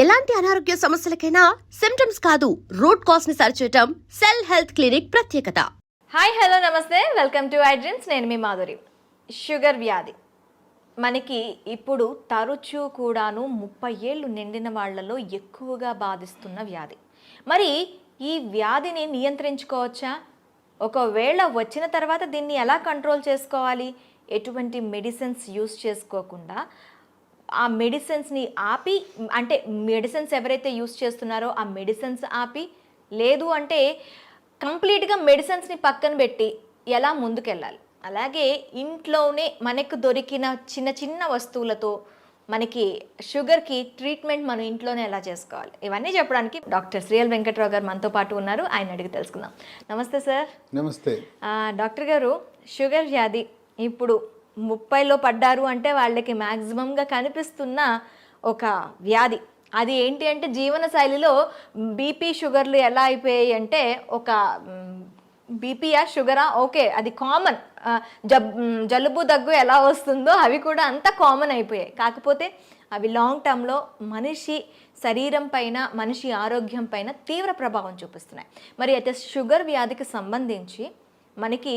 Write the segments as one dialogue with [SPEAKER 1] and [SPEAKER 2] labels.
[SPEAKER 1] ఎలాంటి అనారోగ్య సమస్యలకైనా సిమ్టమ్స్ కాదు రూట్ కాజ్ ని సరిచేయటం సెల్ హెల్త్ క్లినిక్ ప్రత్యేకత.
[SPEAKER 2] హాయ్ హలో నమస్తే, వెల్కమ్ టు ఐ డ్రీమ్స్. నేను మీ మాధురి. షుగర్ వ్యాధి మనకి ఇప్పుడు తరచూ కూడాను 30 ఏళ్ళు నిండిన వాళ్ళలో ఎక్కువగా బాధిస్తున్న వ్యాధి. మరి ఈ వ్యాధిని నియంత్రించుకోవచ్చా? ఒకవేళ వచ్చిన తర్వాత దీన్ని ఎలా కంట్రోల్ చేసుకోవాలి? ఎటువంటి మెడిసిన్స్ యూస్ చేసుకోకుండా ఆ మెడిసిన్స్ని ఆపి, అంటే మెడిసిన్స్ ఎవరైతే యూస్ చేస్తున్నారో ఆ మెడిసిన్స్ ఆపి, లేదు అంటే కంప్లీట్గా మెడిసిన్స్ని పక్కన పెట్టి ఎలా ముందుకెళ్ళాలి? అలాగే ఇంట్లోనే మనకు దొరికిన చిన్న చిన్న వస్తువులతో మనకి షుగర్కి ట్రీట్మెంట్ మనం ఇంట్లోనే ఎలా చేసుకోవాలి, ఇవన్నీ చెప్పడానికి డాక్టర్ శ్రీఎల్ వెంకట్రావు గారు మనతో పాటు ఉన్నారు. ఆయన అడిగి తెలుసుకుందాం. నమస్తే సార్.
[SPEAKER 3] నమస్తే
[SPEAKER 2] డాక్టర్ గారు, షుగర్ వ్యాధి ఇప్పుడు 30లో పడ్డారు అంటే వాళ్ళకి మ్యాక్సిమంగా కనిపిస్తున్న ఒక వ్యాధి. అది ఏంటి అంటే జీవన శైలిలో బీపీ షుగర్లు ఎలా అయిపోయాయి అంటే, ఒక బీపీయా షుగరా ఓకే అది కామన్, జలుబు దగ్గు ఎలా వస్తుందో అవి కూడా అంత కామన్ అయిపోయాయి. కాకపోతే అవి లాంగ్ టర్మ్లో మనిషి శరీరం పైన, మనిషి ఆరోగ్యం పైన తీవ్ర ప్రభావం చూపిస్తున్నాయి. మరి అయితే షుగర్ వ్యాధికి సంబంధించి మనకి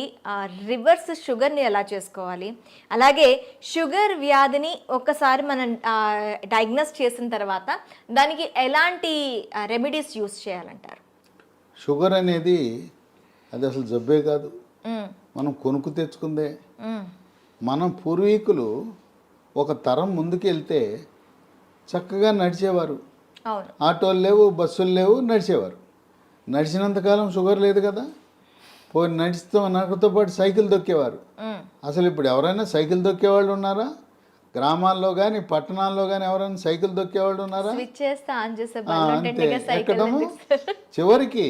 [SPEAKER 2] రివర్స్ షుగర్ని ఎలా చేసుకోవాలి, అలాగే షుగర్ వ్యాధిని ఒక్కసారి మనం డయాగ్నోస్ చేసిన తర్వాత దానికి ఎలాంటి రెమెడీస్ యూస్ చేయాలంటారు?
[SPEAKER 3] షుగర్ అనేది అది అసలు జబ్బే కాదు, మనం కొనుక్కు తెచ్చుకుందే. మనం పూర్వీకులు ఒక తరం ముందుకెళ్తే చక్కగా నడిచేవారు. ఆటోలు లేవు, బస్సులు లేవు, నడిచేవారు. నడిచినంతకాలం షుగర్ లేదు కదా. పోయి నడుస్తూ నాకుతో పాటు సైకిల్ దొక్కేవారు. అసలు ఇప్పుడు ఎవరైనా సైకిల్ దొక్కేవాళ్ళు ఉన్నారా? గ్రామాల్లో కానీ పట్టణాల్లో కానీ ఎవరైనా సైకిల్ దొక్కేవాళ్ళు ఉన్నారా? అంతే, ఎక్కడము. చివరికి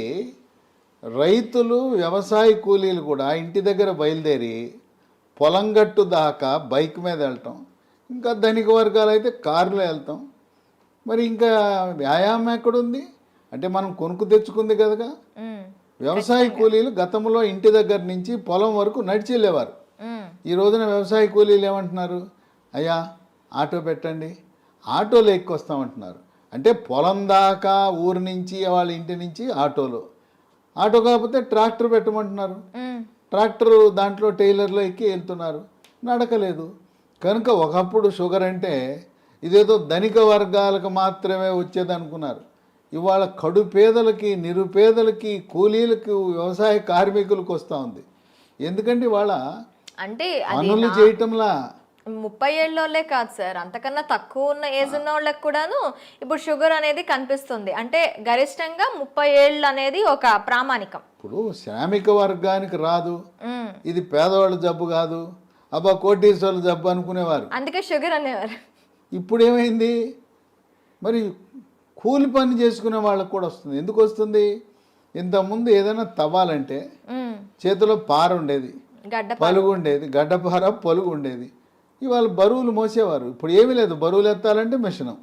[SPEAKER 3] రైతులు, వ్యవసాయ కూలీలు కూడా ఇంటి దగ్గర బయలుదేరి పొలం గట్టు దాకా బైక్ మీద వెళ్ళటం, ఇంకా ధనిక వర్గాలు అయితే కారులో వెళ్తాం. మరి ఇంకా వ్యాయామం ఎక్కడుంది? అంటే మనం కొనుక్కు తెచ్చుకుంది కదా. వ్యవసాయ కూలీలు గతంలో ఇంటి దగ్గర నుంచి పొలం వరకు నడిచి వెళ్ళేవారు. ఈ రోజున వ్యవసాయ కూలీలు ఏమంటున్నారు? అయ్యా ఆటో పెట్టండి, ఆటోలో ఎక్కొస్తామంటున్నారు. అంటే పొలం దాకా ఊరి నుంచి, వాళ్ళ ఇంటి నుంచి ఆటోలో. ఆటో కాకపోతే ట్రాక్టర్ పెట్టమంటున్నారు. ట్రాక్టర్ దాంట్లో టైలర్లో ఎక్కి వెళ్తున్నారు, నడకలేదు. కనుక ఒకప్పుడు షుగర్ అంటే ఇదేదో ధనిక వర్గాలకు మాత్రమే వచ్చేది అనుకున్నారు. ఇవాళ కడు పేదలకి, నిరుపేదలకి, కూలీలకు, వ్యవసాయ కార్మికులకు వస్తూ ఉంది. ఎందుకంటే ఇవాళ
[SPEAKER 2] అంటే
[SPEAKER 3] పనులు చేయటంలా
[SPEAKER 2] 30 ఏళ్ళోళ్ళే కాదు సార్, అంతకన్నా తక్కువ ఉన్న ఏజ్ ఉన్న వాళ్ళకి కూడాను ఇప్పుడు షుగర్ అనేది కనిపిస్తుంది. అంటే గరిష్టంగా 30 ఏళ్ళు అనేది ఒక ప్రామాణికం.
[SPEAKER 3] ఇప్పుడు శ్రామిక వర్గానికి రాదు, ఇది పేదవాళ్ళ జబ్బు కాదు, అబ్బా కోటీశ్వర్ల జబ్బు అనుకునేవారు,
[SPEAKER 2] అందుకే షుగర్ అనేవారు.
[SPEAKER 3] ఇప్పుడు ఏమైంది? మరి కూలి పని చేసుకునే వాళ్ళకు కూడా వస్తుంది. ఎందుకు వస్తుంది? ఇంతకుముందు ఏదైనా తవ్వాలంటే చేతిలో పార ఉండేది, పలుగు ఉండేది, గడ్డపార పలుగు ఉండేది. ఇవాళ బరువులు మోసేవారు. ఇప్పుడు ఏమీ లేదు, బరువులు ఎత్తాలంటే మిషను,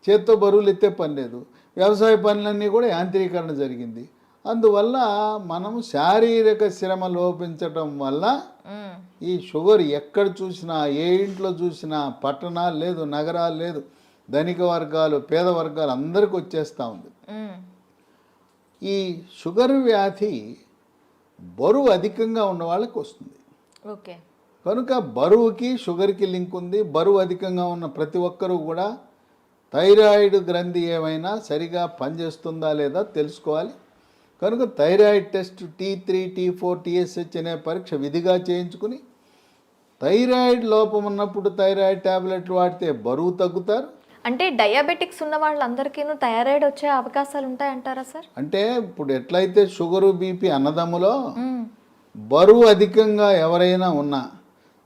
[SPEAKER 3] చేత్తో బరువులు ఎత్తే పని లేదు. వ్యవసాయ పనులన్నీ కూడా యాంత్రీకరణ జరిగింది. అందువల్ల మనము శారీరక శ్రమ లోపించటం వల్ల ఈ షుగర్ ఎక్కడ చూసినా, ఏ ఇంట్లో చూసినా, పట్టణాలు లేదు, నగరాలు లేదు, ధనిక వర్గాలు, పేద వర్గాలు అందరికి వచ్చేస్తూ ఉంది. ఈ షుగర్ వ్యాధి బరువు అధికంగా ఉన్న వాళ్ళకి వస్తుంది.
[SPEAKER 2] ఓకే,
[SPEAKER 3] కనుక బరువుకి షుగర్కి లింక్ ఉంది. బరువు అధికంగా ఉన్న ప్రతి ఒక్కరూ కూడా థైరాయిడ్ గ్రంథి ఏమైనా సరిగా పనిచేస్తుందా లేదా తెలుసుకోవాలి. కనుక thyroid test T3, T4, TSH అనే పరీక్ష విధిగా చేయించుకుని, థైరాయిడ్ లోపం ఉన్నప్పుడు థైరాయిడ్ ట్యాబ్లెట్లు వాడితే బరువు తగ్గుతారు.
[SPEAKER 2] అంటే డయాబెటిక్స్ ఉన్న వాళ్ళందరికీ థైరాయిడ్ వచ్చే అవకాశాలు ఉంటాయంటారా సార్?
[SPEAKER 3] అంటే ఇప్పుడు ఎట్లయితే షుగరు, బీపీ అన్నదమ్ములో బరువు అధికంగా ఎవరైనా ఉన్నా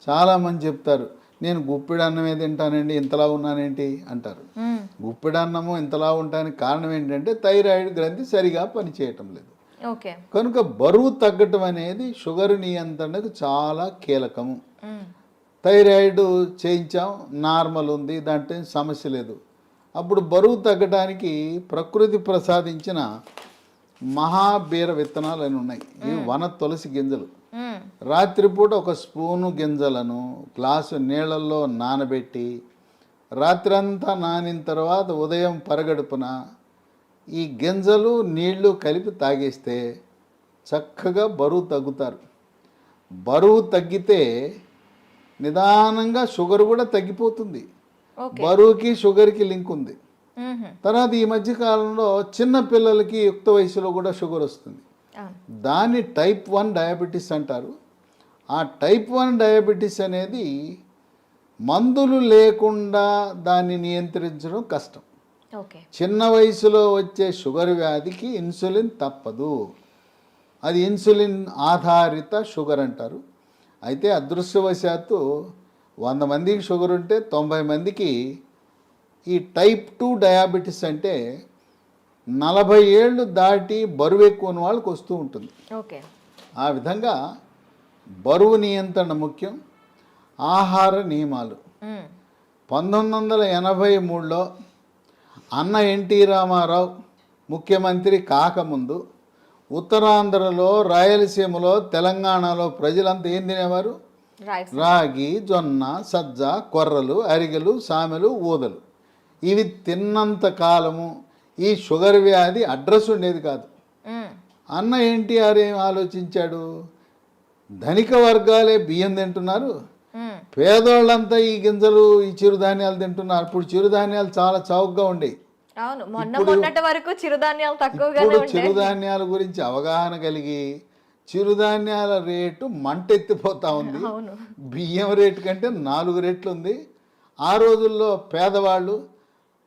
[SPEAKER 3] చాలామంది చెప్తారు, నేను గుప్పిడి అన్నమే తింటానండి, ఇంతలా ఉన్నానేంటి అంటారు. గుప్పిడి అన్నము ఇంతలా ఉండడానికి కారణం ఏంటంటే థైరాయిడ్ గ్రంథి సరిగా పనిచేయటం లేదు. కనుక బరువు తగ్గటం అనేది షుగర్ నియంత్రణకు చాలా కీలకము. థైరాయిడ్ చేయించాం, నార్మల్ ఉంది, దాంట్లో సమస్య లేదు. అప్పుడు బరువు తగ్గడానికి ప్రకృతి ప్రసాదించిన మహాబీర విత్తనాలు అని ఉన్నాయి. ఇవి వన తులసి గింజలు. రాత్రిపూట 1 స్పూను గింజలను గ్లాసు నీళ్ళల్లో నానబెట్టి రాత్రంతా నానిన తర్వాత ఉదయం పరగడుపున ఈ గింజలు నీళ్లు కలిపి తాగేస్తే చక్కగా బరువు తగ్గుతారు. బరువు తగ్గితే నిదానంగా షుగర్ కూడా తగ్గిపోతుంది. బరువుకి షుగర్కి లింక్ ఉంది. తర్వాత ఈ మధ్య కాలంలో చిన్న పిల్లలకి యుక్త వయసులో కూడా షుగర్ వస్తుంది. దాన్ని టైప్ 1 డయాబెటీస్ అంటారు. ఆ టైప్ 1 డయాబెటీస్ అనేది మందులు లేకుండా దాన్ని నియంత్రించడం కష్టం. చిన్న వయసులో వచ్చే షుగర్ వ్యాధికి ఇన్సులిన్ తప్పదు. అది ఇన్సులిన్ ఆధారిత షుగర్ అంటారు. అయితే అదృష్టవశాత్తు 100 మందికి షుగర్ ఉంటే 90 మందికి ఈ టైప్ 2 డయాబెటీస్ అంటే 40 ఏళ్ళు దాటి బరువు ఎక్కువ ఉన్న వాళ్ళకి వస్తూ ఉంటుంది. ఆ విధంగా బరువు నియంత్రణ ముఖ్యం. ఆహార నియమాలు 1983లో అన్న ఎన్టీ రామారావు ముఖ్యమంత్రి కాకముందు ఉత్తరాంధ్రలో, రాయలసీమలో, తెలంగాణలో ప్రజలంతా ఏం తినేవారు? రాగి, జొన్న, సజ్జ, కొర్రలు, అరిగెలు, సామెలు, ఊదలు. ఇవి తిన్నంత కాలము ఈ షుగర్ వ్యాధి అడ్రస్ ఉండేది కాదు. అన్న ఎన్టీఆర్ ఏం ఆలోచించాడు? ధనిక వర్గాలే బియ్యం తింటున్నారు, పేదోళ్ళంతా ఈ గింజలు, ఈ చిరుధాన్యాలు తింటున్నారు. ఇప్పుడు చిరుధాన్యాలు చాలా చౌకగా ఉండేవి. ఇప్పుడు చిరుధాన్యాల గురించి అవగాహన కలిగి చిరుధాన్యాల రేటు మంటెత్తిపోతా ఉంది. బియ్యం రేటు కంటే 4 రెట్లు ఉంది. ఆ రోజుల్లో పేదవాళ్ళు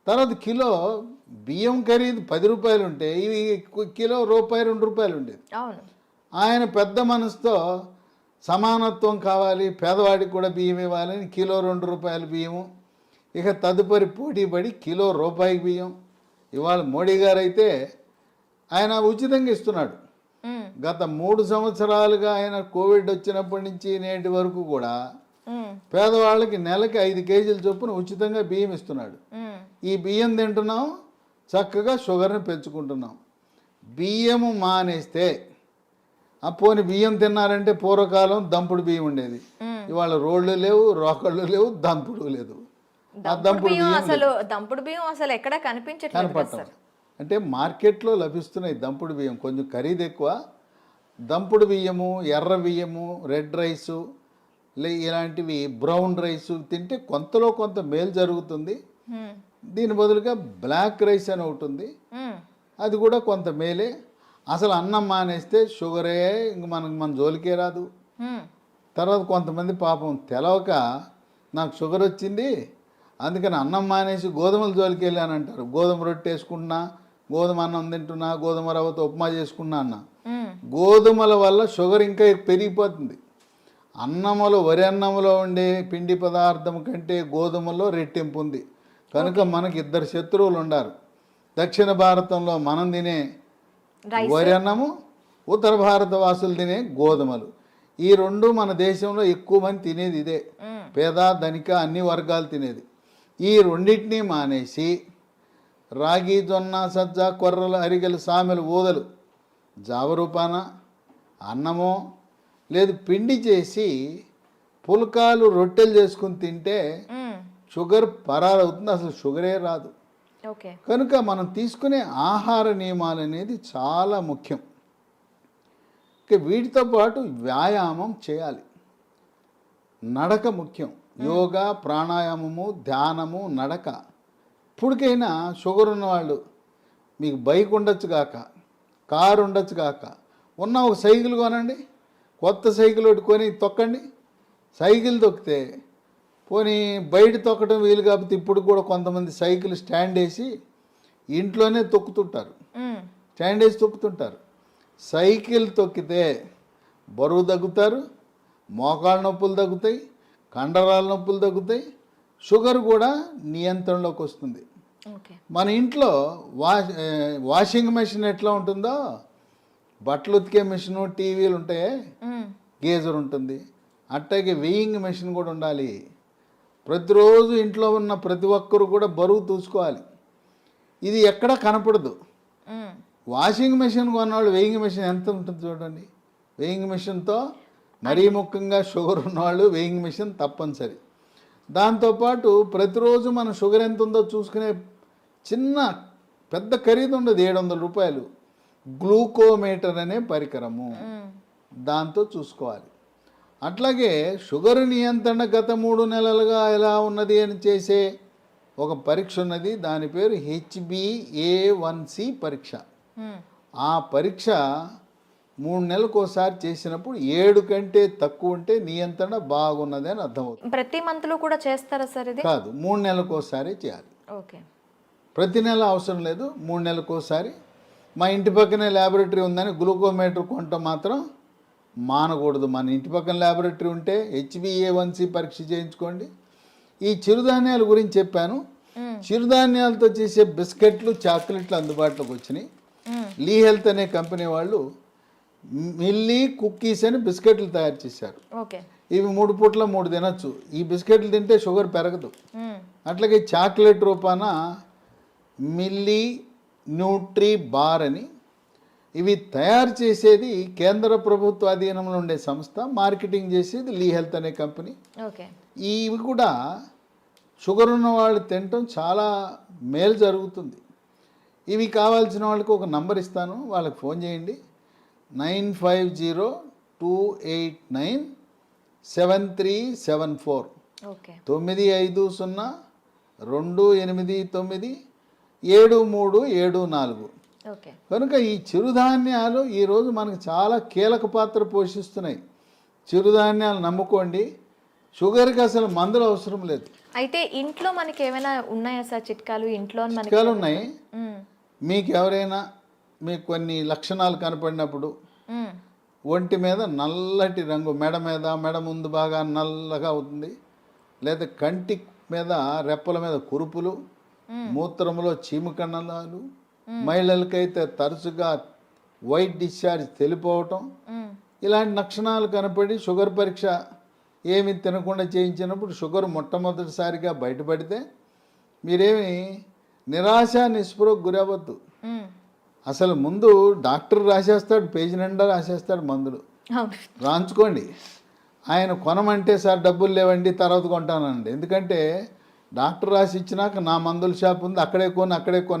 [SPEAKER 3] తర్వాత కిలో బియ్యం ఖరీదు 10 రూపాయలు ఉంటే ఇవి కిలో ₹1-2 ఉండేది. ఆయన పెద్ద మనసుతో సమానత్వం కావాలి, పేదవాడికి కూడా బియ్యం ఇవ్వాలని కిలో ₹2 బియ్యము. ఇక తదుపరి పోటీ పడి కిలో రూపాయికి బియ్యం. ఇవాళ మోడీ గారు అయితే ఆయన ఉచితంగా ఇస్తున్నాడు. గత 3 సంవత్సరాలుగా ఆయన కోవిడ్ వచ్చినప్పటి నుంచి నేటి వరకు కూడా పేదవాళ్ళకి నెలకి 5 కేజీల చొప్పున ఉచితంగా బియ్యం ఇస్తున్నాడు. ఈ బియ్యం తింటున్నాం, చక్కగా షుగర్ని పెంచుకుంటున్నాం. బియ్యము మానేస్తే పోని బియ్యం తిన్నారంటే పూర్వకాలం దంపుడు బియ్యం ఉండేది. ఇవాళ రోళ్ళు లేవు, రోకళ్ళు లేవు, దంపుడు లేదు. ఆ
[SPEAKER 2] దంపుడు బియ్యం అసలు ఎక్కడ
[SPEAKER 3] కనపడతాం. అంటే మార్కెట్లో లభిస్తున్నాయి దంపుడు బియ్యం, కొంచెం ఖరీదు ఎక్కువ. దంపుడు బియ్యము, ఎర్ర బియ్యము, రెడ్ రైసు ఇలాంటివి, బ్రౌన్ రైసు తింటే కొంతలో కొంత మేలు జరుగుతుంది. దీని బదులుగా బ్లాక్ రైస్ అని ఒకటి ఉంది, అది కూడా కొంత మేలే. అసలు అన్నం మానేస్తే షుగరే ఇంక మన జోలికే రాదు. తర్వాత కొంతమంది పాపం తెలవక నాకు షుగర్ వచ్చింది అందుకని అన్నం మానేసి గోధుమల జోలికి వెళ్ళాను అంటారు. గోధుమ రొట్టె వేసుకుంటున్నా, గోధుమ అన్నం తింటున్నా, గోధుమ రవ్వతో ఉప్మా చేసుకున్నా అన్న. గోధుమల వల్ల షుగర్ ఇంకా పెరిగిపోతుంది. అన్నములో, వరి అన్నములో ఉండే పిండి పదార్థం కంటే గోధుమలో రెట్టింపు ఉంది. కనుక మనకి 2 శత్రువులు ఉండారు. దక్షిణ భారతంలో మనం తినే వరి అన్నము, ఉత్తర భారత వాసులు తినే గోధుమలు. ఈ 2 మన దేశంలో ఎక్కువ మంది తినేది ఇదే. పేద, ధనిక అన్ని వర్గాలు తినేది. ఈ రెండింటినీ మానేసి రాగి, జొన్న, సజ్జ, కొర్రలు, అరిగెలు, సామెలు, ఊదలు జావరూపాన అన్నమో లేదు పిండి చేసి పుల్కాలు, రొట్టెలు చేసుకుని తింటే షుగర్ పరారవుతుంది, అసలు షుగరే రాదు. కనుక మనం తీసుకునే ఆహార నియమాలు అనేది చాలా ముఖ్యం. ఇక వీటితో పాటు వ్యాయామం చేయాలి. నడక ముఖ్యం. యోగా, ప్రాణాయామము, ధ్యానము, నడక. ఇప్పటికైనా షుగర్ ఉన్నవాళ్ళు మీకు బైక్ ఉండొచ్చు కాక, కారు ఉండొచ్చు కాక, ఉన్న ఒక సైకిల్ కొనండి. కొత్త సైకిల్ ఒకటి కొని తొక్కండి. సైకిల్ తొక్కితే పోనీ బయట తొక్కడం వీలు కాకపోతే ఇప్పుడు కూడా కొంతమంది సైకిల్ స్టాండ్ వేసి ఇంట్లోనే తొక్కుతుంటారు. స్టాండ్ వేసి తొక్కుతుంటారు. సైకిల్ తొక్కితే బరువు తగ్గుతారు, మోకాళ్ళ నొప్పులు తగ్గుతాయి, కండరాల నొప్పులు తగ్గుతాయి, షుగర్ కూడా నియంత్రణలోకి వస్తుంది. మన ఇంట్లో వాషింగ్ మెషిన్ ఎట్లా ఉంటుందో, బట్టలు ఉతికే మెషిన్, టీవీలు ఉంటాయి, గేజర్ ఉంటుంది, అట్టాగే వెయింగ్ మెషిన్ కూడా ఉండాలి. ప్రతిరోజు ఇంట్లో ఉన్న ప్రతి ఒక్కరు కూడా బరువు చూసుకోవాలి. ఇది ఎక్కడ కనపడదు. వాషింగ్ మెషిన్ కొన్నవాళ్ళు వెయింగ్ మెషిన్ ఎంత ఉంటుంది చూడండి. వెయింగ్ మెషిన్తో మరీ ముఖ్యంగా షుగర్ ఉన్నవాళ్ళు వెయింగ్ మెషిన్ తప్పనిసరి. దాంతోపాటు ప్రతిరోజు మన షుగర్ ఎంత ఉందో చూసుకునే చిన్న పెద్ద ఖరీదు ఉండదు, 700 రూపాయలు గ్లూకోమీటర్ అనే పరికరము, దాంతో చూసుకోవాలి. అట్లాగే షుగర్ నియంత్రణ గత 3 నెలలుగా ఎలా ఉన్నది అని చేసే ఒక పరీక్ష ఉన్నది, దాని పేరు HbA1c పరీక్ష. ఆ పరీక్ష 3 నెలలకు ఒకసారి చేసినప్పుడు 7 కంటే తక్కువ ఉంటే నియంత్రణ బాగున్నది అని అర్థమవుతుంది.
[SPEAKER 2] ప్రతి మంత్లో కూడా చేస్తారా సార్ ఇది?
[SPEAKER 3] కాదు, 3 నెలలకు ఒకసారి చేయాలి.
[SPEAKER 2] ఓకే,
[SPEAKER 3] ప్రతి నెల అవసరం లేదు, 3 నెలలకు ఒకసారి. మా ఇంటి పక్కనే ల్యాబొరేటరీ ఉందని గ్లూకోమీటర్ కొనటం మాత్రం మానకూడదు. మన ఇంటి పక్కన ల్యాబొరేటరీ ఉంటే HbA1c పరీక్ష చేయించుకోండి. ఈ చిరుధాన్యాల గురించి చెప్పాను. చిరుధాన్యాలతో చేసే బిస్కెట్లు, చాక్లెట్లు అందుబాటులోకి వచ్చినాయి. లీ హెల్త్ అనే కంపెనీ వాళ్ళు మిల్లీ కుక్కీస్ అని బిస్కెట్లు తయారు చేశారు.
[SPEAKER 2] ఓకే,
[SPEAKER 3] ఇవి 3 పూట్ల 3 తినచ్చు. ఈ బిస్కెట్లు తింటే షుగర్ పెరగదు. అట్లాగే చాక్లెట్ రూపాన మిల్లీ న్యూట్రీ బార్ అని, ఇవి తయారు చేసేది కేంద్ర ప్రభుత్వ అధీనంలో ఉండే సంస్థ, మార్కెటింగ్ చేసేది లీ హెల్త్ అనే కంపెనీ.
[SPEAKER 2] ఓకే,
[SPEAKER 3] ఇవి కూడా షుగర్ ఉన్న వాళ్ళు తినటం చాలా మేలు జరుగుతుంది. ఇవి కావాల్సిన వాళ్ళకి ఒక నంబర్ ఇస్తాను, వాళ్ళకి ఫోన్ చేయండి. 9502897374
[SPEAKER 2] ఓకే,
[SPEAKER 3] 9502897374.
[SPEAKER 2] ఓకే.
[SPEAKER 3] కనుక ఈ చిరుధాన్యాలు ఈరోజు మనకు చాలా కీలక పాత్ర పోషిస్తున్నాయి. చిరుధాన్యాలు నమ్ముకోండి, షుగర్కి అసలు మందులు అవసరం లేదు.
[SPEAKER 2] అయితే ఇంట్లో మనకి ఏమైనా ఉన్నాయా సార్ చిట్కాలు? ఇంట్లో మనకి
[SPEAKER 3] చిట్కాలు ఉన్నాయి. మీకు ఎవరైనా మీకు కొన్ని లక్షణాలు కనపడినప్పుడు ఒంటి మీద నల్లటి రంగు, మెడ ముందు బాగా నల్లగా అవుతుంది, లేదా కంటి మీద రెప్పల మీద కురుపులు, మూత్రంలో చీమకణాలు, మహిళలకైతే తరచుగా వైట్ డిశ్చార్జ్ తెలిపోవటం, ఇలాంటి లక్షణాలు కనపడి షుగర్ పరీక్ష ఏమి తినకుండా చేయించినప్పుడు షుగర్ మొట్టమొదటిసారిగా బయటపడితే మీరేమి నిరాశ నిస్పృహకు గురవద్దు. అసలు ముందు డాక్టర్ రాసేస్తాడు, పేజీ నిండా రాసేస్తాడు మందులు, రాంచుకోండి. ఆయన కొనమంటే సార్ డబ్బులు లేవండి తర్వాత కొంటానండి, ఎందుకంటే డాక్టర్ రాసి ఇచ్చినాక నా మందుల షాప్ ఉంది అక్కడే కొని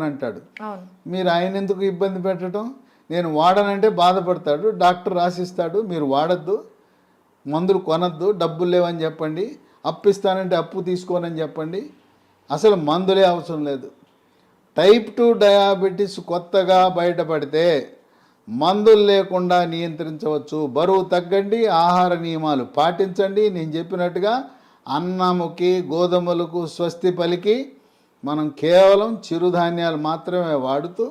[SPEAKER 3] అంటాడు. మీరు ఆయన ఎందుకు ఇబ్బంది పెట్టడం? నేను వాడనంటే బాధపడతాడు, డాక్టర్ రాసిస్తాడు, మీరు వాడద్దు, మందులు కొనద్దు, డబ్బులు లేవని చెప్పండి, అప్పు ఇస్తానంటే అప్పు తీసుకోనని చెప్పండి. అసలు మందులే అవసరం లేదు. టైప్ 2 డయాబెటీస్ కొత్తగా బయటపడితే మందులు లేకుండా నియంత్రించవచ్చు. బరువు తగ్గండి, ఆహార నియమాలు పాటించండి. నేను చెప్పినట్టుగా అన్నముకి గోధుమలకు స్వస్తి పలికి మనం కేవలం చిరుధాన్యాలు మాత్రమే వాడుతూ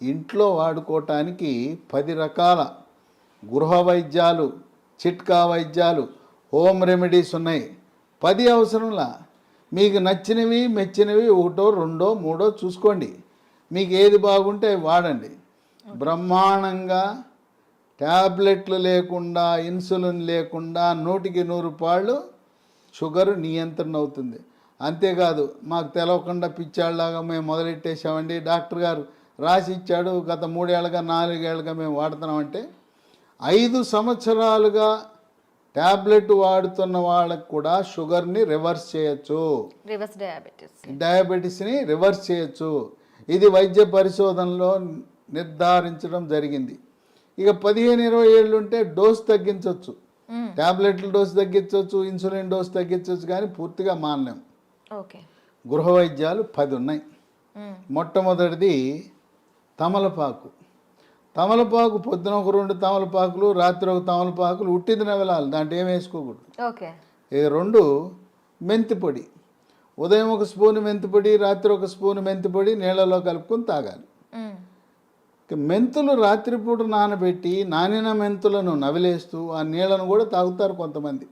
[SPEAKER 3] ఇంట్లో వాడుకోవటానికి 10 రకాల గృహ వైద్యాలు, చిట్కా వైద్యాలు, హోమ్ రెమెడీస్ ఉన్నాయి. 10 అవసరంలా. మీకు నచ్చినవి మెచ్చినవి 1, 2, 3 చూసుకోండి. మీకు ఏది బాగుంటే వాడండి. బ్రహ్మాండంగా ట్యాబ్లెట్లు లేకుండా, ఇన్సులిన్ లేకుండా 100కి 100 పాళ్ళు షుగర్ నియంత్రణ అవుతుంది. అంతేకాదు మాకు తెలవకుండా పిచ్చాళ్ళలాగా మేము మొదలెట్టేసామండి, డాక్టర్ గారు రాసి ఇచ్చాడు, గత 3 ఏళ్ళగా 4 ఏళ్ళగా మేము వాడుతున్నామంటే 5 సంవత్సరాలుగా ట్యాబ్లెట్ వాడుతున్న వాళ్ళకు కూడా షుగర్ని రివర్స్ చేయొచ్చు, డయాబెటీస్ని రివర్స్ చేయొచ్చు. ఇది వైద్య పరిశోధనలో నిర్ధారించడం జరిగింది. ఇక 15-20 ఏళ్ళు ఉంటే డోస్ తగ్గించవచ్చు, ట్యాబ్లెట్ల డోస్ తగ్గించవచ్చు, ఇన్సులిన్ డోస్ తగ్గించవచ్చు, కానీ పూర్తిగా మానలేం. గృహ వైద్యాలు 10 ఉన్నాయి. మొట్టమొదటిది తమలపాకు. పొద్దున ఒక 2 తమలపాకులు, రాత్రి ఒక తమలపాకులు ఉట్టిది నవలాలి, దాంట్లో ఏం వేసుకోకూడదు. ఇక 2 మెంతిపొడి. ఉదయం 1 స్పూను మెంతిపొడి, రాత్రి 1 స్పూను మెంతిపొడి నీళ్ళలో కలుపుకొని తాగాలి. మెంతులు రాత్రిపూట నానబెట్టి నానిన మెంతులను నవిలేస్తూ ఆ నీళ్ళను కూడా తాగుతారు కొంతమంది.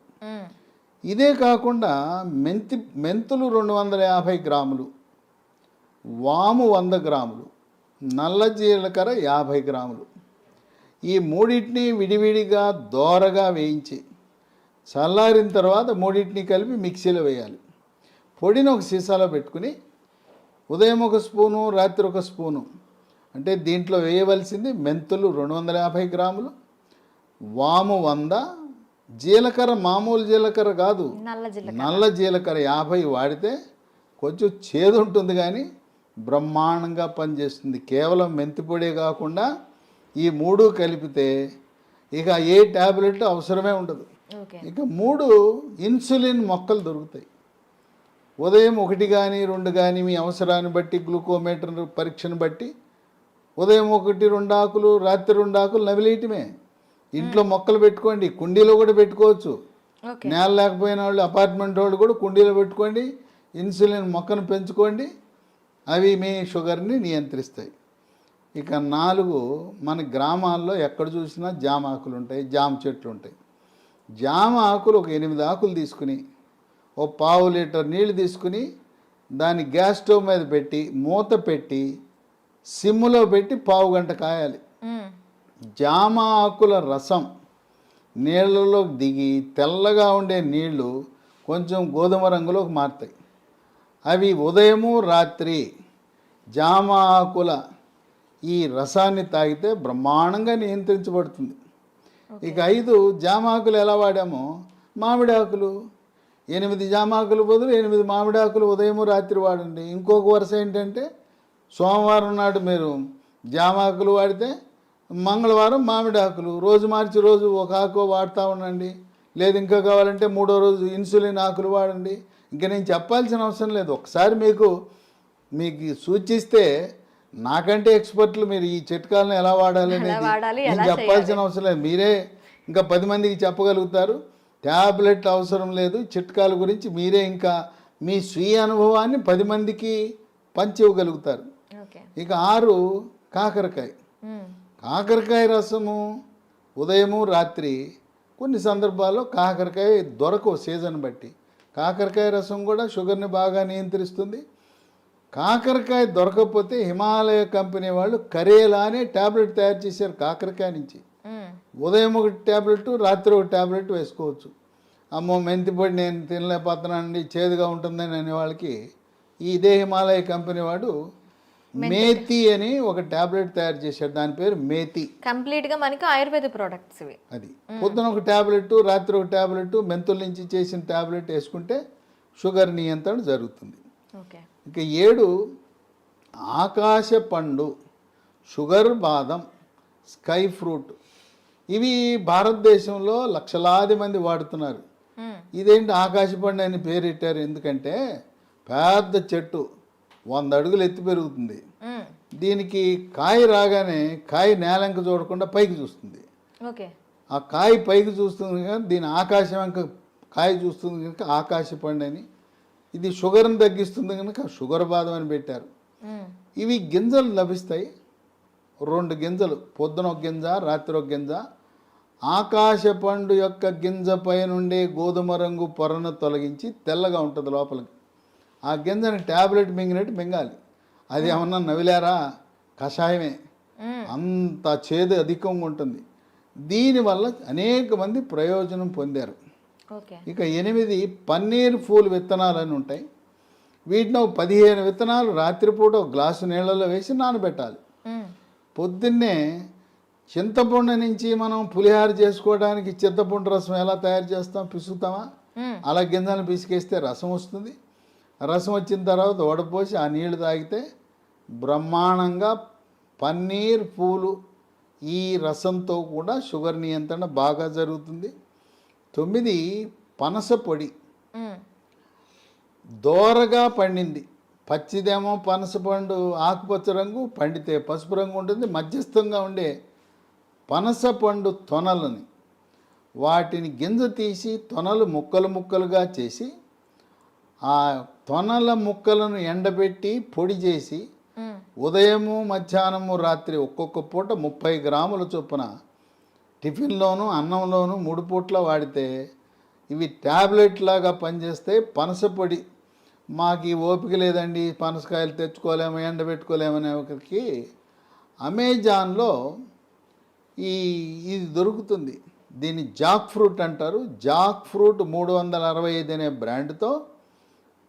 [SPEAKER 3] ఇదే కాకుండా మెంతులు 250 గ్రాములు, వాము 100 గ్రాములు, నల్ల జీలకర్ర 50 గ్రాములు. ఈ మూడింటిని విడివిడిగా దోరగా వేయించి చల్లారిన తర్వాత మూడింటిని కలిపి మిక్సీలో వేయాలి. పొడిని ఒక సీసాలో పెట్టుకుని ఉదయం 1 స్పూను, రాత్రి 1 స్పూను, అంటే దీంట్లో వేయవలసింది మెంతులు 250 గ్రాములు, వాము 100, జీలకర్ర మామూలు జీలకర్ర కాదు,
[SPEAKER 2] నల్ల జీలకర్ర.
[SPEAKER 3] నల్ల జీలకర్ర 50 వాడితే కొంచెం చేదు ఉంటుంది కానీ బ్రహ్మాండంగా పనిచేస్తుంది. కేవలం మెంతిపొడే కాకుండా ఈ 3 కలిపితే ఇక ఏ ట్యాబ్లెట్ అవసరమే ఉండదు.
[SPEAKER 2] ఓకే.
[SPEAKER 3] ఇక 3 ఇన్సులిన్ మొక్కలు దొరుకుతాయి. ఉదయం 1 కానీ 2 కానీ మీ అవసరాన్ని బట్టి గ్లూకోమీటర్ పరీక్షను బట్టి ఉదయం 1, 2 ఆకులు, రాత్రి 2 ఆకులు నవిలేయటమే. ఇంట్లో మొక్కలు పెట్టుకోండి, కుండీలో కూడా పెట్టుకోవచ్చు.
[SPEAKER 2] ఓకే.
[SPEAKER 3] నేల లేకపోయిన వాళ్ళు, అపార్ట్మెంట్ వాళ్ళు కూడా కుండీలో పెట్టుకోండి, ఇన్సులిన్ మొక్కను పెంచుకోండి. అవి మీ షుగర్ని నియంత్రిస్తాయి. ఇక 4 మన గ్రామాల్లో ఎక్కడ చూసినా జామ ఆకులు ఉంటాయి, జామ చెట్లు ఉంటాయి. జామ ఆకులు ఒక 8 ఆకులు తీసుకుని ఓ 1/2 లీటర్ నీళ్ళు తీసుకుని దాన్ని గ్యాస్ స్టవ్ మీద పెట్టి మూత పెట్టి సిమ్లో పెట్టి 1/2 గంట కాయాలి. జామ ఆకుల రసం నీళ్ళలోకి దిగి తెల్లగా ఉండే నీళ్లు కొంచెం గోధుమ రంగులోకి మారుతాయి. అవి ఉదయము రాత్రి జామ ఆకుల ఈ రసాన్ని తాగితే బ్రహ్మాండంగా నియంత్రించబడుతుంది. ఇక 5 జామ ఆకులు ఎలా వాడామో మామిడి ఆకులు 8 జామ ఆకులు బదులు 8 మామిడి ఆకులు ఉదయము రాత్రి వాడండి. ఇంకొక వరుస ఏంటంటే సోమవారం నాడు మీరు జామ ఆకులు వాడితే మంగళవారం మామిడి ఆకులు, రోజు మార్చి రోజు ఒక ఆకు వాడుతూ ఉండండి. లేదు ఇంకా కావాలంటే 3వ రోజు ఇన్సులిన్ ఆకులు వాడండి. ఇంకా నేను చెప్పాల్సిన అవసరం లేదు. ఒకసారి మీకు సూచిస్తే నాకంటే ఎక్స్పర్ట్లు మీరు ఈ చిట్కాలను ఎలా వాడాలి అనేది నేను చెప్పాల్సిన అవసరం లేదు. మీరే ఇంకా 10 మందికి చెప్పగలుగుతారు. ట్యాబ్లెట్ అవసరం లేదు. చిట్కాల గురించి మీరే ఇంకా మీ స్వీయ అనుభవాన్ని 10 మందికి పంచి ఇవ్వగలుగుతారు. ఇక 6 కాకరకాయ. కాకరకాయ రసము ఉదయము రాత్రి కొన్ని సందర్భాల్లో కాకరకాయ దొరకవు సీజన్ బట్టి. కాకరకాయ రసం కూడా షుగర్ని బాగా నియంత్రిస్తుంది. కాకరకాయ దొరకకపోతే హిమాలయ కంపెనీ వాళ్ళు కరేలా అనే ట్యాబ్లెట్ తయారు చేశారు కాకరకాయ నుంచి. ఉదయం 1 ట్యాబ్లెట్, రాత్రి 1 ట్యాబ్లెట్ వేసుకోవచ్చు. అమ్మో మెంతిపొడి నేను తినలేకపోతున్నానండి, చేదుగా ఉంటుందని అనే వాళ్ళకి ఇదే హిమాలయ కంపెనీ వాడు మేతి అని ఒక ట్యాబ్లెట్ తయారు చేశాడు. దాని పేరు మేతి.
[SPEAKER 2] కంప్లీట్గా మనకి ఆయుర్వేద ప్రోడక్ట్స్ ఇవి.
[SPEAKER 3] అది పొద్దున 1 ట్యాబ్లెట్, రాత్రి 1 ట్యాబ్లెట్, మెంతుల నుంచి చేసిన ట్యాబ్లెట్ వేసుకుంటే షుగర్ నియంత్రణ జరుగుతుంది.
[SPEAKER 2] ఓకే.
[SPEAKER 3] ఇక 7 ఆకాశ పండు, షుగర్ బాదం, స్కై ఫ్రూట్. ఇవి భారతదేశంలో లక్షలాది మంది వాడుతున్నారు. ఇదేంటి ఆకాశ పండు అని పేరెట్టారు ఎందుకంటే పెద్ద చెట్టు 100 అడుగులు ఎత్తి పెరుగుతుంది. దీనికి కాయ రాగానే కాయ నేలంక చూడకుండా పైకి చూస్తుంది.
[SPEAKER 2] ఓకే.
[SPEAKER 3] ఆ కాయ పైకి చూస్తుంది కనుక దీని ఆకాశం వెంక కాయ చూస్తుంది కనుక ఆకాశ పండు అని. ఇది షుగర్ని తగ్గిస్తుంది కనుక షుగర్ బాదం అని పెట్టారు. ఇవి గింజలు లభిస్తాయి. 2 గింజలు, పొద్దున 1 గింజ, రాత్రి 1 గింజ. ఆకాశ పండు యొక్క గింజ పై నుండి గోధుమ రంగు పొరను తొలగించి తెల్లగా ఉంటుంది లోపలికి. ఆ గింజని ట్యాబ్లెట్ మింగినట్టు మింగాలి. అది ఏమన్నా నవిలారా, కషాయమే. అంత చేదు అధికంగా ఉంటుంది. దీనివల్ల అనేక మంది ప్రయోజనం పొందారు. ఇక 8 పన్నీర్ పూలు విత్తనాలు అని ఉంటాయి. వీటిని 15 విత్తనాలు రాత్రిపూట 1 గ్లాసు నీళ్ళలో వేసి నానబెట్టాలి. పొద్దున్నే చింతపండు నుంచి మనం పులిహార చేసుకోవడానికి చింతపండు రసం ఎలా తయారు చేస్తాం, పిసుకుతామా? అలా గింజలు పిసికేస్తే రసం వస్తుంది. రసం వచ్చిన తర్వాత వడపోసి ఆ నీళ్లు తాగితే బ్రహ్మాండంగా పన్నీర్ పూలు ఈ రసంతో కూడా షుగర్ నియంత్రణ బాగా జరుగుతుంది. 9 పనస పొడి. దోరగా పండింది. పచ్చిదేమో పనస పండు ఆకుపచ్చ రంగు, పండితే పసుపు రంగు ఉంటుంది. మధ్యస్థంగా ఉండే పనస పండు తొనలని వాటిని గింజ తీసి తొనలు ముక్కలు ముక్కలుగా చేసి ఆ తొనల ముక్కలను ఎండబెట్టి పొడి చేసి ఉదయము మధ్యాహ్నము రాత్రి ఒక్కొక్క పూట 30 గ్రాముల చొప్పున టిఫిన్లోను అన్నంలోను 3 పూట్ల వాడితే ఇవి ట్యాబ్లెట్ లాగా పనిచేస్తాయి. పనస పొడి మాకు ఓపిక లేదండి, పనసకాయలు తెచ్చుకోలేము, ఎండబెట్టుకోలేమనే ఒకరికి అమెజాన్లో ఇది దొరుకుతుంది. దీన్ని జాక్ ఫ్రూట్ అంటారు. జాక్ ఫ్రూట్ 365 అనే బ్రాండ్తో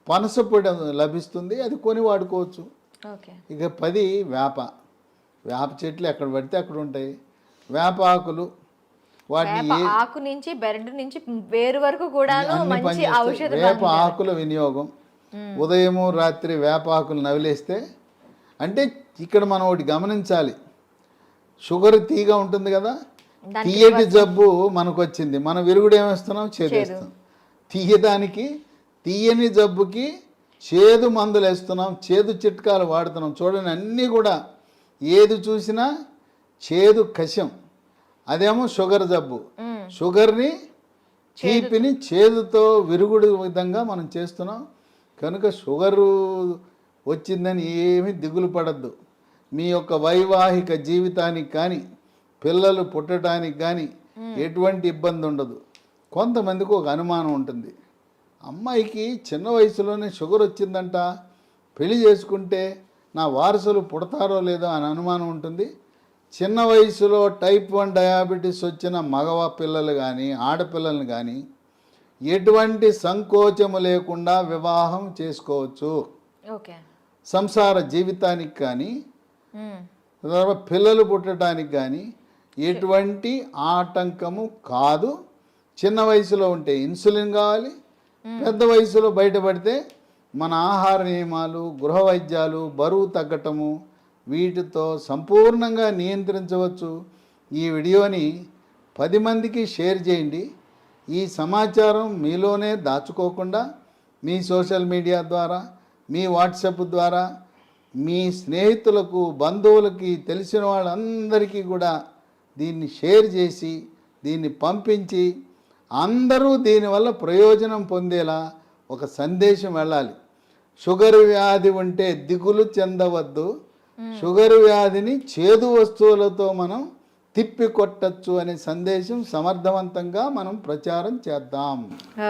[SPEAKER 3] పనస పొడి లభిస్తుంది. అది కొని వాడుకోవచ్చు. ఇక 10 వేప చెట్లు ఎక్కడ పడితే అక్కడ ఉంటాయి. వేప ఆకులు వాటిని
[SPEAKER 2] వేప ఆకు నుంచి బెరడు నుంచి వేరు వరకు కూడాను
[SPEAKER 3] అన్ని
[SPEAKER 2] మంచి
[SPEAKER 3] పనిచేస్తాయి.
[SPEAKER 2] ఔషధ
[SPEAKER 3] వేప ఆకుల వినియోగం, ఉదయము రాత్రి వేప ఆకులు నవిలేస్తే, అంటే ఇక్కడ మనం ఒకటి గమనించాలి, షుగర్ తీగా ఉంటుంది కదా, తీయటి జబ్బు మనకు వచ్చింది, మన విరుగుడు ఏమేస్తున్నాం, చేదేస్తాం. తీయని జబ్బుకి చేదు మందులు వేస్తున్నాం, చేదు చిట్కాలు వాడుతున్నాం. చూడండి, అన్నీ కూడా ఏది చూసినా చేదు కషం. అదేమో షుగర్ జబ్బు, షుగర్ని తీపిని చేదుతో విరుగుడు విధంగా మనం చేస్తున్నాం. కనుక షుగరు వచ్చిందని ఏమీ దిగులు పడద్దు. మీ యొక్క వైవాహిక జీవితానికి కానీ పిల్లలు పుట్టడానికి కానీ ఎటువంటి ఇబ్బంది ఉండదు. కొంతమందికి ఒక అనుమానం ఉంటుంది, అమ్మాయికి చిన్న వయసులోనే షుగర్ వచ్చిందంట, పెళ్లి చేసుకుంటే నా వారసులు పుడతారో లేదో అని అనుమానం ఉంటుంది. చిన్న వయసులో టైప్ 1 డయాబెటీస్ వచ్చిన మగవ పిల్లలు కానీ ఆడపిల్లలను కానీ ఎటువంటి సంకోచము లేకుండా వివాహం చేసుకోవచ్చు.
[SPEAKER 2] ఓకే.
[SPEAKER 3] సంసార జీవితానికి కానీ పిల్లలు పుట్టడానికి కానీ ఎటువంటి ఆటంకము కాదు. చిన్న వయసులో ఉంటే ఇన్సులిన్ కావాలి, పెద్ద వయసులో బయటపడితే మన ఆహార నియమాలు, గృహ వైద్యాలు, బరువు తగ్గటము, వీటితో సంపూర్ణంగా నియంత్రించవచ్చు. ఈ వీడియోని 10 మందికి షేర్ చేయండి. ఈ సమాచారం మీలోనే దాచుకోకుండా మీ సోషల్ మీడియా ద్వారా, మీ వాట్సాప్ ద్వారా, మీ స్నేహితులకు, బంధువులకి, తెలిసిన వాళ్ళందరికీ కూడా దీన్ని షేర్ చేసి దీన్ని పంపించి అందరూ దీనివల్ల ప్రయోజనం పొందేలా ఒక సందేశం వెళ్ళాలి. షుగర్ వ్యాధి ఉంటే దిగులు చెందవద్దు, షుగర్ వ్యాధిని చేదు వస్తువులతో మనం తిప్పి కొట్టచ్చు అనే సందేశం సమర్థవంతంగా మనం ప్రచారం చేద్దాం.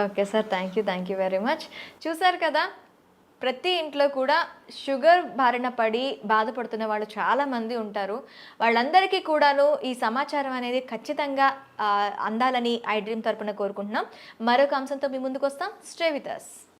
[SPEAKER 2] Okay sir, thank you very much. చూసారు కదా, ప్రతి ఇంట్లో కూడా షుగర్ బారిన పడి బాధపడుతున్న వాళ్ళు చాలామంది ఉంటారు. వాళ్ళందరికీ కూడాను ఈ సమాచారం అనేది ఖచ్చితంగా అందాలని ఐ డ్రీమ్ తరపున కోరుకుంటున్నాం. మరొక అంశంతో మీ ముందుకు వస్తాం. Stay with us.